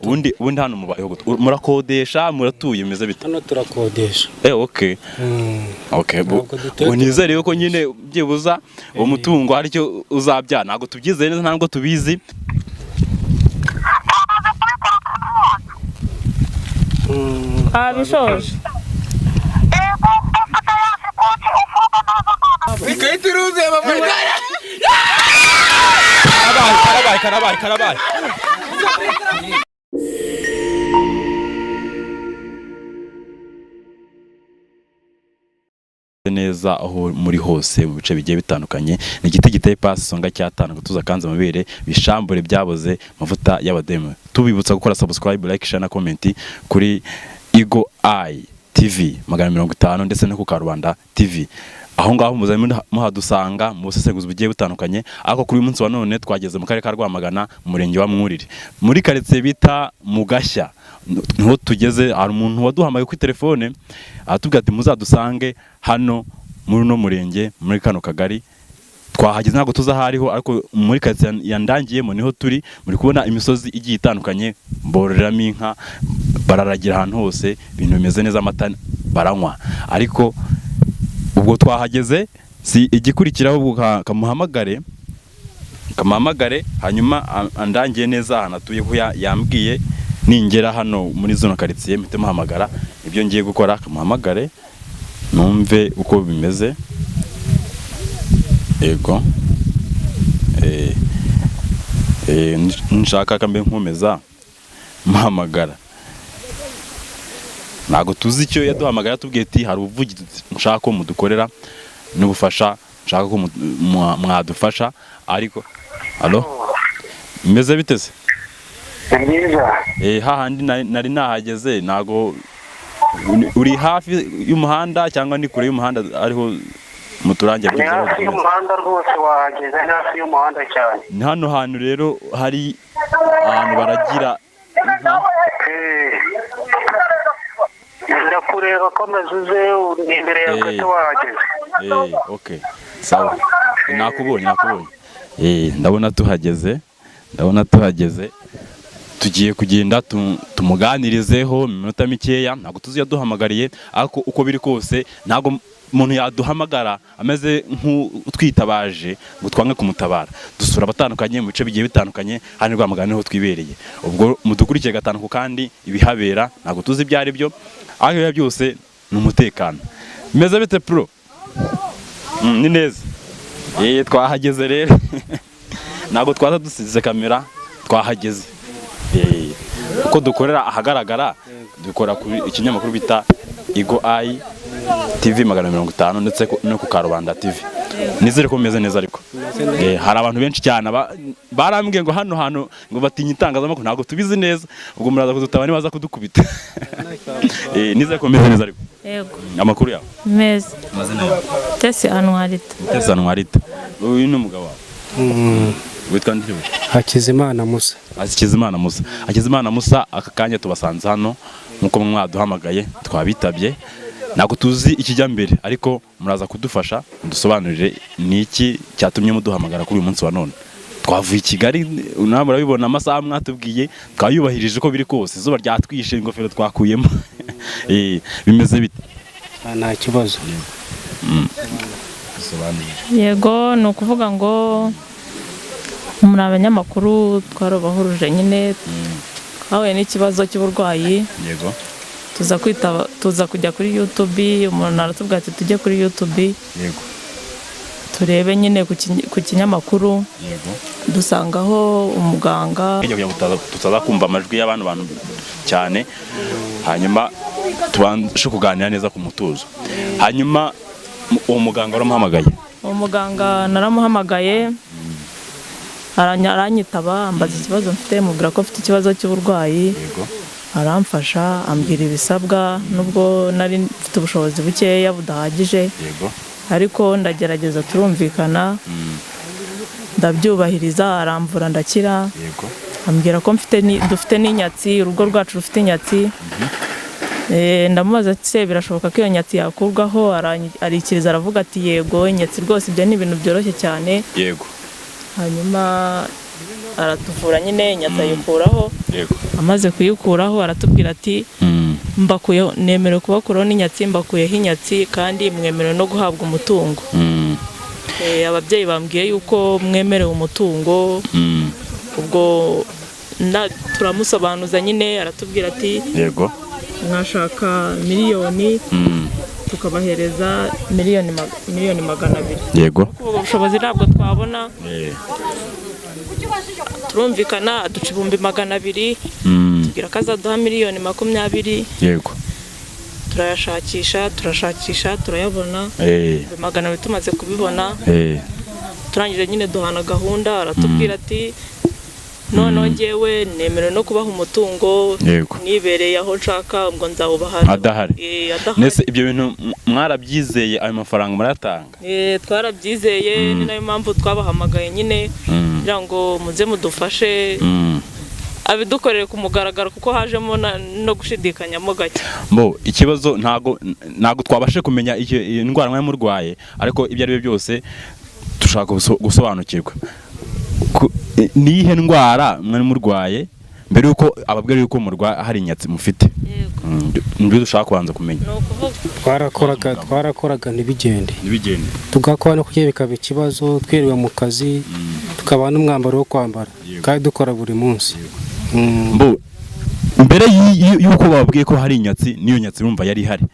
ubundi hano mubayeho gute? Murakodesha muratuye meze bite? Hano turakodesha. Okay. Okay. Nizere yuko nyine byibuza uwo mutungo hari cyo uzabyana. Ntago tubyizeye neza ntabwo tubizi. Bishoje. Bikayitiruze baba. Karabaye. Neza aho muri hose mu bice bigiye bitandukanye ni igiti giteye pasi songa cyatanu gutuza kanza amabere bishambure byaboze mavuta y'abademe. Tubibutsa gukora subscribe, like, share na comment kuri Eagle Eye TV 150 ndetse no ku Karubanda TV. Aho ngaho muhadusanga mu busesenguzi bugiye butandukanye. Ariko kuri uyu munsi wa none twageze mu karere ka Rwamagana mu murenge wa Mwurire muri quartier bita Mugashya. Niho tugeze, hari umuntu waduhamaye ku telefone atubwira ati muzadusange hano muri no murenge muri kano kagari. Twahageze ntago tuza hariho, ariko muri quartier yandangiyemo niho turi. Muri kubona imisozi igiye itandukanye, bororeramo inka, bararagira ahantu hose, ibintu bimeze neza, amata baranywa. Ariko ubwo twahageze si igikurikiraho kamuhamagare hanyuma andangiye neza ahantu atuye ko yambwiye ningera hano muri zone quartier mpite muhamagara ibyo ngiye gukora. Kamuhamagare numve uko bimeze. Yego nshaka kambe nkomeza muhamagara. Ntago tuzi icyo yaduhamagara, tubwiye ati hari ubuvugizi nshaka ko mudukorera n'ubufasha, nshaka ko mwadufasha. Ariko allo, imeze biteze? Nziza. Hahandi nari nahageze. Ntago uri hafi y'umuhanda cyangwa ni kure y'umuhanda ariho muturange byo? Ni hafi y'umuhanda rwose, wahageze hafi y'umuhanda cyane. Ni hano hantu rero hari ahantu baragira ndakureba ko mazuze imbere yawe gato wahageze. Okay, sawa. Nakubonye. Ndabona tuhageze. Tugiye kugenda tumuganirizeho minota mikeya. Ntago tuzi yaduhamagariye, ariko uko biri kose ntago umuntu yaduhamagara ameze nk'utwitabaje ngo twange kumutabara. Dusura abatandukanye mu bice bigiye bitandukanye, hano Rwamagana niho twibereye. Ubwo mudukurikiye gatanu kandi ibihabera ntago tuzi ibyo ari byo, ariko byose ni umutekano. Meze bite pro? Ni neza. Twahageze rero. Ntago twaza dusize kamera, twahageze. Uko dukorera ahagaragara, dukora ku ikinyamakuru bita Eagle Eye TV 150 ndetse no ku Karubanda TV. Nizere ko meze neza. Ariko hari abantu benshi cyane barambwiye ngo hano hantu ngo batinya itangazamakuru, ntago tubizi neza. Ubwo muraza kudutabana baza kudukubita. Nizere ko meze neza. Ariko yego, amakuru yawe meze neza. Tese Anwarita. Uyu ni umugabo wawe? Witwa nde? Hakizimana Musa. Hakizimana Musa. Aka kanya tubasanze hano nkuko mwaduhamagaye, twabitabye. Ntago tuzi ikijya mbere, ariko muraza kudufasha dusobanurire niki cyatumye muduhamagara kuri uyu munsi wa none. Twavuye i Kigali, namwe murabibona amasaha mwatubwiye, twayubahirije ko biri kose. Izuba ryatwishe, ingofero twakuyemo. Bimeze bite? Nta kibazo. Yego, ni ukuvuga ngo muri abanyamakuru twarabahuruje nyine, twahuye n'ikibazo cy'uburwayi. Yego. Tuza kujya kuri YouTube. Umuntu aratubwira ati tujye kuri YouTube. Yego. Turebe nyine ku kinyamakuru. Yego. Dusangaho umuganga. Tutaza kumva amajwi y'abantu cyane. Hanyuma tubashe kuganira neza ku mutuzo. Hanyuma uwo muganga waramuhamagaye? Uwo muganga naramuhamagaye, aranyitaba, ambaza ikibazo mfite, mubwira ko mfite ikibazo cy'uburwayi. Yego. Aramfasha, ambwira ibisabwa, nubwo nari mfite ubushobozi bukeya budahagije. Yego. Ariko ndagerageza, turumvikana, ndabyubahiriza, aramvura ndakira. Yego. Ambwira ko dufite n'inyatsi, urugo rwacu rufite inyatsi. Ndamubaza ati birashoboka ko iyo nyatsi yakurwaho? Arikiriza aravuga ati yego, inyatsi rwose ibyo ni ibintu byoroshye cyane. Yego. Hanyuma aratuvura nyine inyatsi ayikuraho, yego amaze kuyikuraho aratubwira ati mbakuyeho, nemerewe kubakuraho n'inyatsi, mbakuyeho inyatsi kandi mwemerewe no guhabwa umutungo. Ababyeyi bambwiye yuko mwemerewe umutungo, ubwo turamusobanuza nyine, aratubwira ati yego mwashaka miliyoni, tukabahereza miliyoni 200,000. yego ubwo bushobozi ntabwo twabona, turumvikana aduca ibihumbi 200, tubwira ko azaduha miliyoni 20. yego turashakisha turayabona, 200 tumaze kubibona, turangije nyine duhana gahunda, aratubwira ati noneho njyewe nemerewe no kubaha umutungo, nibereye aho nshaka, ubwo nzawubaha adahari. Nese ibyo bintu mwarabyizeye, ayo mafaranga muratanga? Twarabyizeye, ni nayo mpamvu twabahamagaye nyine kugira ngo muze mudufashe, abidukorere ku mugaragaro, kuko hajemo no gushidikanyamo gake. Ikibazo ntago twabashe kumenya iyo ndwara mwari murwaye, ariko ibyo ari byo byose dushaka gusobanukirwa nihe ndwara mwari murwaye mbere yuko ababwira yuko hari inyatsi mufite. Nibyo dushaka kubanza kumenya. twarakoraga ntibigende, tugakora no kugira bikaba ikibazo, twiriwe mu kazi, tukabana n'umwambaro wo kwambara, kandi dukora buri munsi. Mbere yuko bababwiye ko hari inyatsi, niyo nyatsi urumva yari ihari,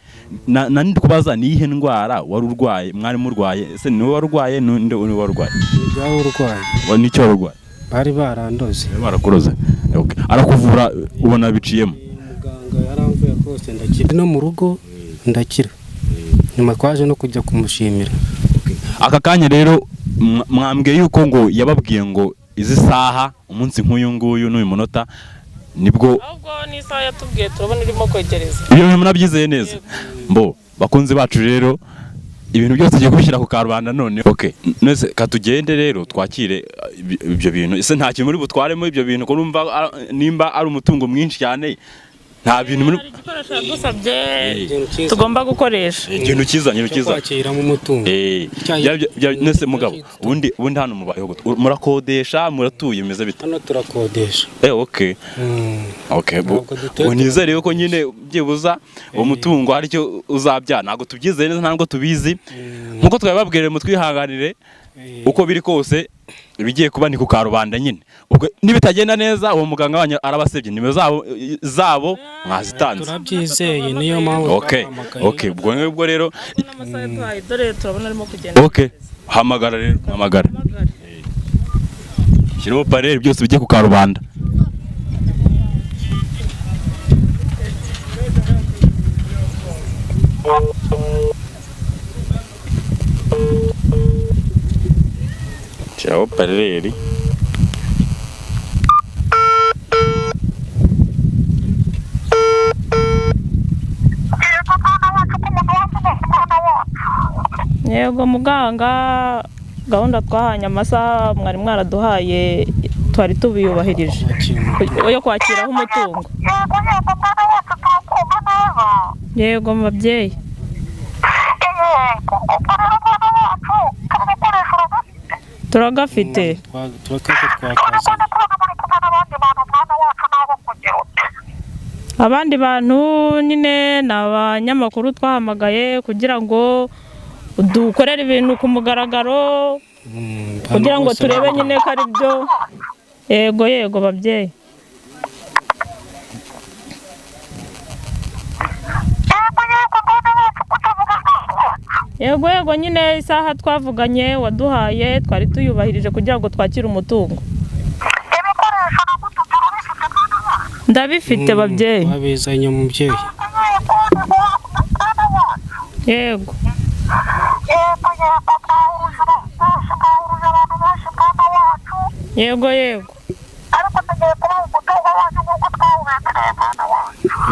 nandi kubaza nihe ndwara wari urwaye, mwari murwaye? Ese niwe warwaye, ninde warwaye? Nicyo warwaye? Bari barandoze. Barakuroze. Arakuvura ubona biciyemo? Muganga yaramvuye rwose ndakira, no mu rugo ndakira, nyuma twaje no kujya kumushimira. Aka kanya rero mwambwiye yuko ngo yababwiye ngo izi saha umunsi nk'uyu nguyu n'uyu munota nibwo, ahubwo n'isaha yatubwiye turabona irimo kwegereza. Ibyo bintu munabyizeye neza? Bakunzi bacu rero, ibintu byose tugiye kubishyira ku karubanda none. Nese katugende rero twakire ibyo bintu. Ese nta kintu muri butwaremo ibyo bintu, ko numva nimba ari umutungo mwinshi cyane, nta bintu muri igikoresho yadusabye tugomba gukoresha. Ikintu cyiza kwakira mu mutungo. Nese mugabo, ubundi hano mubayeho murakodesha, muratuye meze bite? Hano turakodesha. Nizere yuko nyine byibuza uwo mutungo hari icyo uzabyara. Ntabwo tubyizeye neza, ntabwo tubizi, nkuko twababwiriye mu twihanganire uko biri kose, bigiye kuba ni ku karubanda nyine. Ubwo nibitagenda neza, uwo muganga wanyu arabasebye, nimero zabo mwazitanze. Turabyizeye, niyo mpamvu. Ubwo rero dore turabona arimo kugenda. Hamagara rero, hamagara. Shyiraho parere byose bijye ku karubanda. Shyiraho parere. Yego muganga, gahunda twahanye amasaha mwari mwaraduhaye twari tubiyubahirije yo kwakiraho umutungo. Yego mubyeyi. Turagafite. Abandi bantu nyine ni abanyamakuru twahamagaye kugira ngo dukorere ibintu ku mugaragaro, kugira ngo turebe nyine ko ari byo. Yego babyeyi. Yego nyine isaha twavuganye waduhaye twari tuyubahirije kugira ngo twakire umutungo. Ndabifite babyeyi. Babizanye mubyeyi. Yego.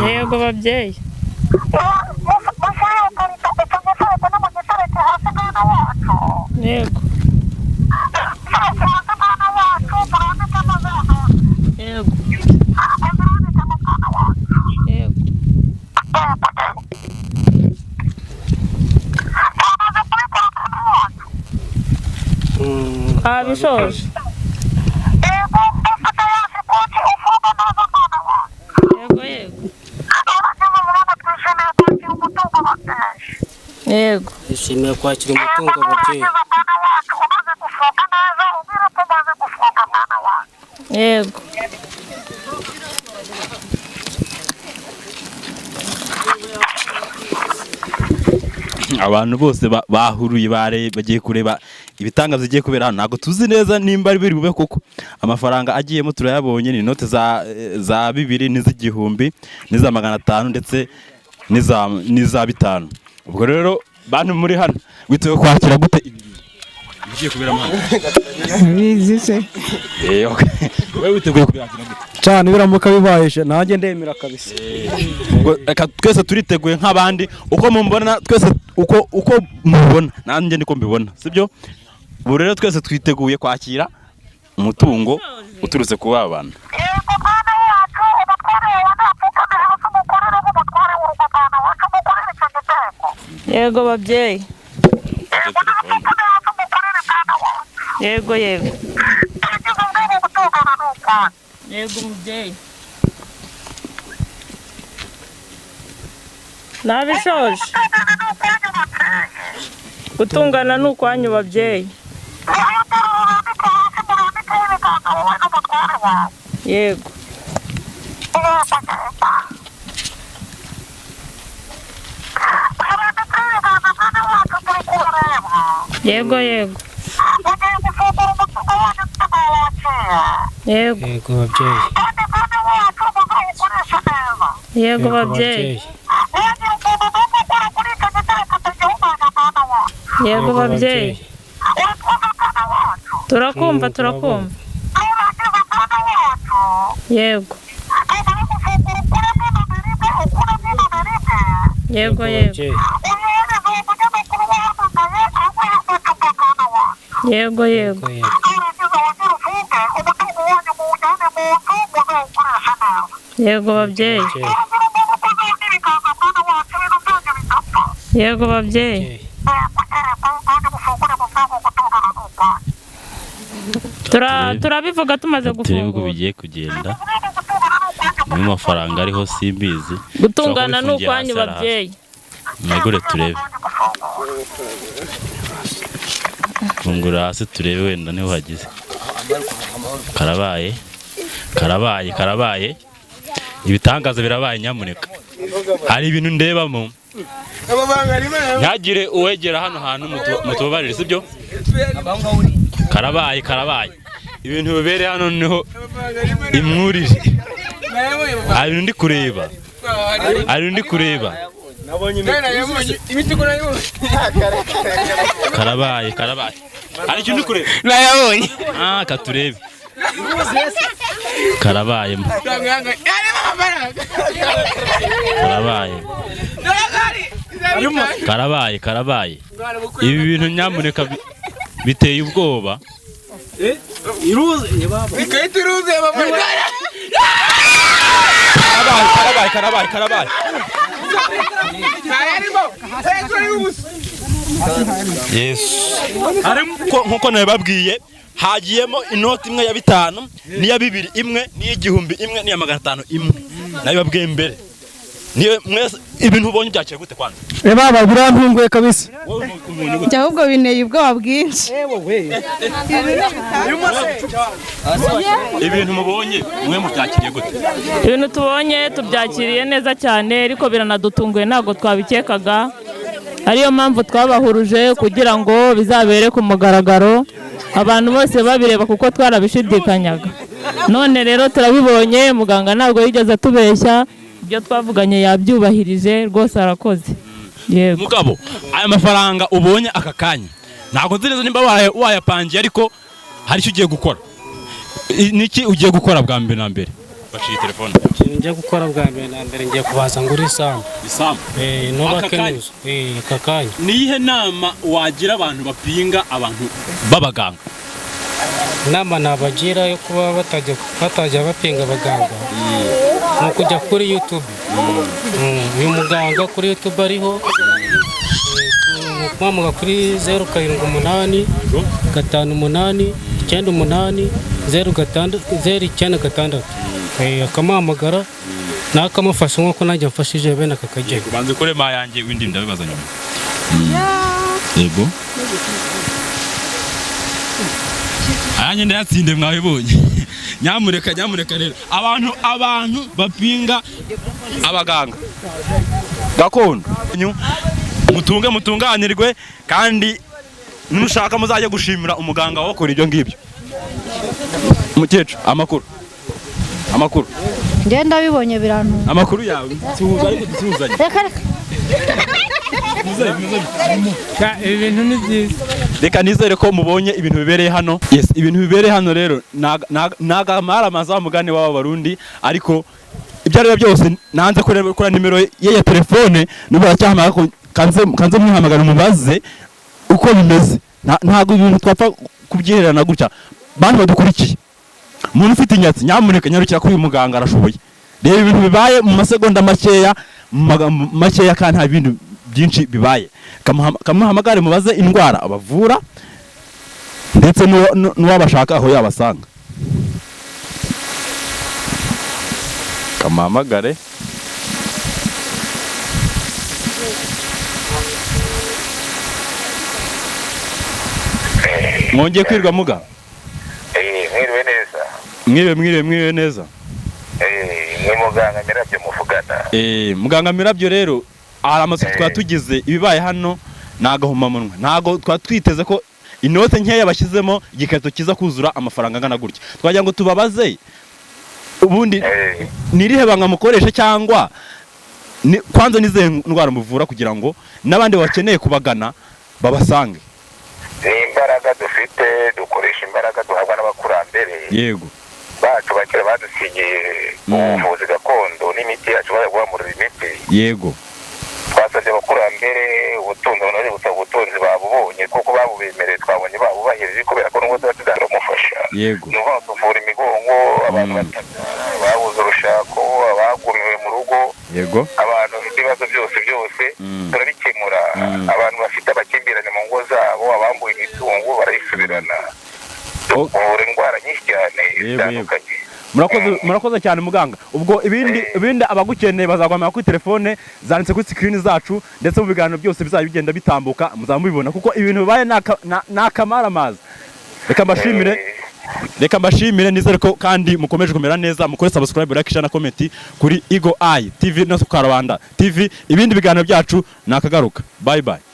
Yego babyeyi. Yego. Abishoje. yego Yishimiye kwakira umutungo ababyeyi. yego abantu bose bahuruye bagiye kureba ibitangazo bigiye kubera hano. Ntabwo tuzi neza nimba ari biri bube kuko amafaranga agiyemo turayabonye, ni inote za 2 n'iz'igihumbi n'iza 500 ndetse n'iza 5. Ubwo rero bantu muri hano witewe kwakira gute bigiye kubera hano? Bizi se. Okay. Wewe witeguye kubyakira gute? Cyane biramuka bibayeje nanjye ndemera kabisa. Ubwo reka twese turiteguye nk'abandi uko mumbona, twese uko mubona nanjye niko mbibona, sibyo? Ubu rero twese twiteguye kwakira umutungo uturutse ku babana. yego babyeyi, yego yego yego umubyeyi, nabishoje gutungana ni ukwanyu babyeyi. yego yego yego yego Yego babyeyi. yego babyeyi, yego babyeyi, turakumva turakumva. yego yego yego yego yego yego babyeyi, yego babyeyi, turabivuga tumaze Turebe uko gufungura. bigiye kugenda. Mu mafaranga ariho simbizi. Gutungana ni ukwanyu babyeyi. Mwegure turebe. Fungura hasi turebe wenda niho hagize. Karabaye. Ibitangazo birabaye nyamuneka. Hari ibintu ndebamo. Ntagire uwegera hano hantu mutubabarire, sibyo? Karabaye. Ibintu bibere hano niho imwurije. Hari ibintu ndi kureba. Karabaye. Hari ikintu ndi kureba. Nayabonye. Katurebe. Karabaye. Karabaye. Ibi bintu nyamuneka biteye ubwoba. Karabaye. Yes. Nkuko nababwiye hagiyemo inoti imwe ya 5 n'iya 2 imwe n'iy'igihumbi imwe n'iya 500 imwe. Nabibabwiye mbere. Niyo mwese ibintu ubonye byaciye gute kwanza? Baba birantunguye kabisa. Ahubwo bineye ubwoba bwinshi. Ibintu mubonye mwe mubyakiriye gute? Ibintu tubonye tubyakiriye neza cyane, ariko biranadutunguye ntabwo twabikekaga. Ariyo mpamvu twabahuruje kugira ngo bizabere ku mugaragaro, abantu bose babireba kuko twarabishidikanyaga. None rero turabibonye, muganga ntabwo yigeze atubeshya, ibyo twavuganye yabyubahirije, rwose arakoze. Yego mugabo, aya mafaranga ubonye aka kanya ntabwo nzi neza nimba wayapangiye, ariko hari icyo ugiye gukora. Niki ugiye gukora bwa mbere na mbere? Bashiye telefone. Ngiye gukora bwa mbere na mbere, ngiye kubaza ngura isambu. Nobakenuza. Kakanya. Niyihe nama wagira abantu bapinga abantu babaganga? Inama nabagira yo kuba batajya bapinga abaganga. Ni ukujya kuri YouTube. Uyu muganga kuri YouTube ariho. Mukamuga kuri 078 58 98 096 akamuhamagara nakamufasha nk'uko nanjye mfashije bene aka kagego. Banze kure ma yanjye windi ndabibaza nyuma. yego aya nyine yatsinde mwabibonye nyamureka rero abantu bapinga abaganga gakondo mutunganirwe kandi nushaka muzajya gushimira umuganga wakora ibyo ngibyo. Mukecuru amakuru ngenda bibonye birantu amakuru yawe tuhuza ariko dusuzanye ibintu ni byiza. Reka nizere ko mubonye ibintu bibereye hano. Yes, ibintu bibereye hano rero nagamara mazamugane w'aba barundi, ariko ibyo ari byose nanze kuri nimero ye ya telefone nubwo cyahamagara ko kanze muhamagara mubaze uko bimeze. Ntago ibintu twapfa kubyiherana gutya. Bantu badukurikiye, umuntu ufite inyatsi nyamuneka nyarukira kuri uyu muganga arashoboye. Reba ibintu bibaye mu masegonda makeya kandi nta bintu byinshi bibaye. Kamuhamagare mubaze indwara abavura ndetse n'uwabashaka aho yabasanga. Kamuhamagare mwongeye kwirwa muga. mwiriwe neza. Mwiriwe neza. Ni muganga Mirabyo muvugana. Muganga Mirabyo rero aramutse twatugize ibibaye hano nagahomamunwa. Ntago twatwiteze ko inote nkeya bashyizemo igikato kiza kuzura amafaranga angana gutya. Twagira ngo tubabaze ubundi nirihe banga mukoresha cyangwa kwanza nize ndwara muvura kugira ngo nabandi bakeneye kubagana babasange. Imbaraga dufite dukoresha imbaraga duhabwa n'abakurambere. Yego. Bacu bakira badusigiye ubuvuzi gakondo n'imiti yacu baguhamurira imiti. Yego. Twasabye abakurambere ubutunzi banoze ubutunzi babubonye kuko babubemereye twabonye babubahirije kubera ko n'ubwo tuba umufasha. Yego. Nuko tuvura imigongo abantu babuze urushako abagumiwe mu rugo. Yego. Abantu ibibazo byose turabikemura. Abantu bafite amakimbirane mu ngo zabo abambuye imitungo barayisubirana. Uvura indwara nyinshi cyane zitandukanye. Murakoze cyane muganga. Ubwo ibindi abagukeneye bazagwamira kuri telefone zanditse kuri screen zacu ndetse mu biganiro byose bizajya bigenda bitambuka muzamubibona kuko ibintu bibaye nakamara amazi. Reka mbashimire nizere ko kandi mukomeje kumera neza. Mukore subscribe, like, share na comment kuri Eagle Eye TV no Karubanda TV. Ibindi biganiro byacu nakagaruka. Bye bye.